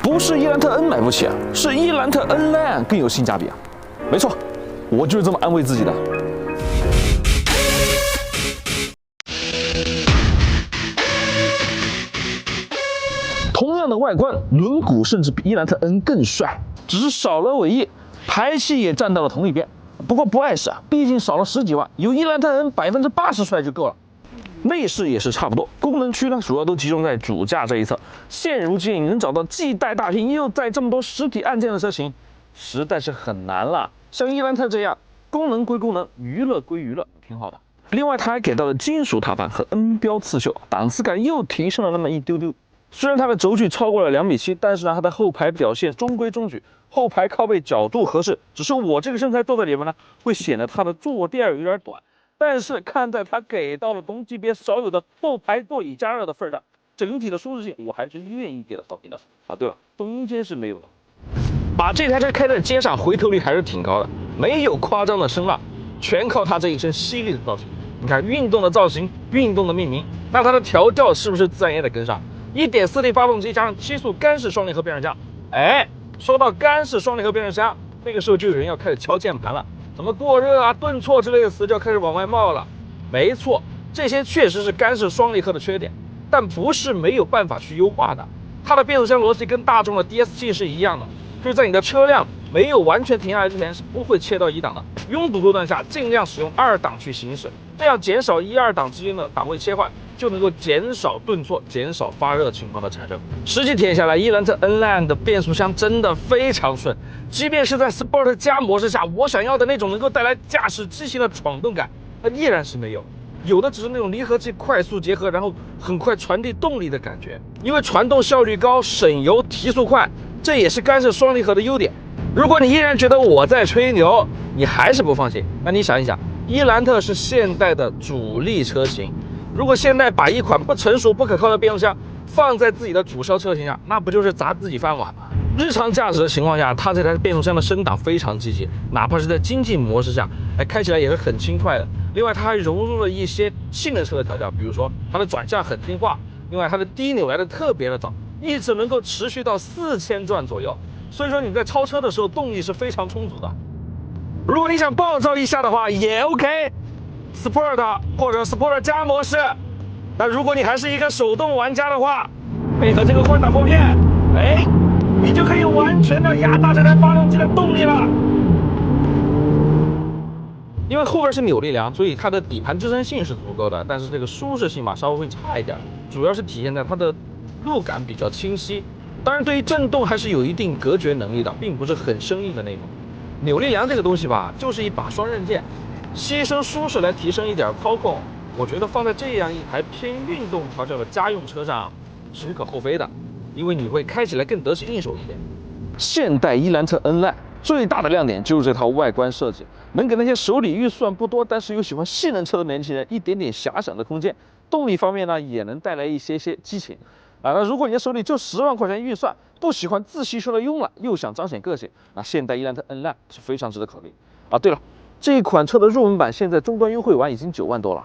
不是伊兰特 N 买不起啊，是伊兰特 N Line 更有性价比啊。没错，我就是这么安慰自己的。同样的外观，轮毂甚至比伊兰特 N 更帅，只是少了尾翼，排气也站到了同一边。不过不碍事啊，毕竟少了10几万，有伊兰特 N 80%帅就够了。内饰也是差不多，功能区呢主要都集中在主驾这一侧。现如今你能找到既带大屏又带这么多实体按键的车型，实在是很难了。像伊兰特这样，功能归功能，娱乐归娱乐，挺好的。另外，它还给到了金属踏板和 N 标刺绣，档次感又提升了那么一丢丢。虽然它的轴距超过了2.7米，但是呢，它的后排表现中规中矩，后排靠背角度合适。只是我这个身材坐在里面呢，会显得它的坐垫有点短。但是看在它给到了同级别少有的后排座椅加热的份上，整体的舒适性我还是愿意给它好评的啊。对了，中间是没有的。把这台车开在街上，回头率还是挺高的，没有夸张的声浪，全靠它这一身犀利的造型。你看，运动的造型，运动的命名，那它的调教是不是自然也得跟上？1.4T 发动机加上7速干式双离合变速箱。哎，说到干式双离合变速箱，那个时候就有人要开始敲键盘了，什么过热啊、顿挫之类的词就要开始往外冒了。没错，这些确实是干式双离合的缺点，但不是没有办法去优化的。它的变速箱逻辑跟大众的 DSG 是一样的，就是在你的车辆没有完全停下来之前是不会切到1档的。拥堵路段下尽量使用2档去行驶，这样减少1、2档之间的档位切换，就能够减少顿挫、减少发热情况的产生。实际体验下来，伊兰特 N Line 的变速箱真的非常顺，即便是在 Sport 加模式下，我想要的那种能够带来驾驶激情的闯动感，它依然是没有。有的只是那种离合器快速结合，然后很快传递动力的感觉。因为传动效率高、省油、提速快，这也是干式双离合的优点。如果你依然觉得我在吹牛，你还是不放心，那你想一想，伊兰特是现代的主力车型，如果现代把一款不成熟、不可靠的变速箱放在自己的主销车型上，那不就是砸自己饭碗吗？日常驾驶的情况下，它这台变速箱的升档非常积极，哪怕是在经济模式下，开起来也是很轻快的。另外，它还融入了一些性能车的调教，比如说它的转向很听话，另外它的低扭来的特别的早，一直能够持续到4000转左右。所以说你在超车的时候动力是非常充足的。如果你想暴躁一下的话也 OK，Sport 或者 Sport 加模式。那如果你还是一个手动玩家的话，配合这个换挡拨片，你就可以完全的压大这台发动机的动力了。因为后边是扭力梁，所以它的底盘支撑性是足够的，但是这个舒适性嘛稍微会差一点，主要是体现在它的路感比较清晰。当然，对于震动还是有一定隔绝能力的，并不是很生硬的那种。扭力梁这个东西吧，就是一把双刃剑，牺牲舒适来提升一点操控，我觉得放在这样一台偏运动调教的家用车上是无可厚非的，因为你会开起来更得心应手一点。现代伊兰特 N Line 最大的亮点就是这套外观设计，能给那些手里预算不多，但是又喜欢性能车的年轻人一点点遐想的空间。动力方面呢，也能带来一些激情。那如果你的手里就10万块钱预算，不喜欢自吸车的慵懒，又想彰显个性，那现代伊兰特 N Line 是非常值得考虑。对了，这一款车的入门版现在终端优惠完已经9万多了。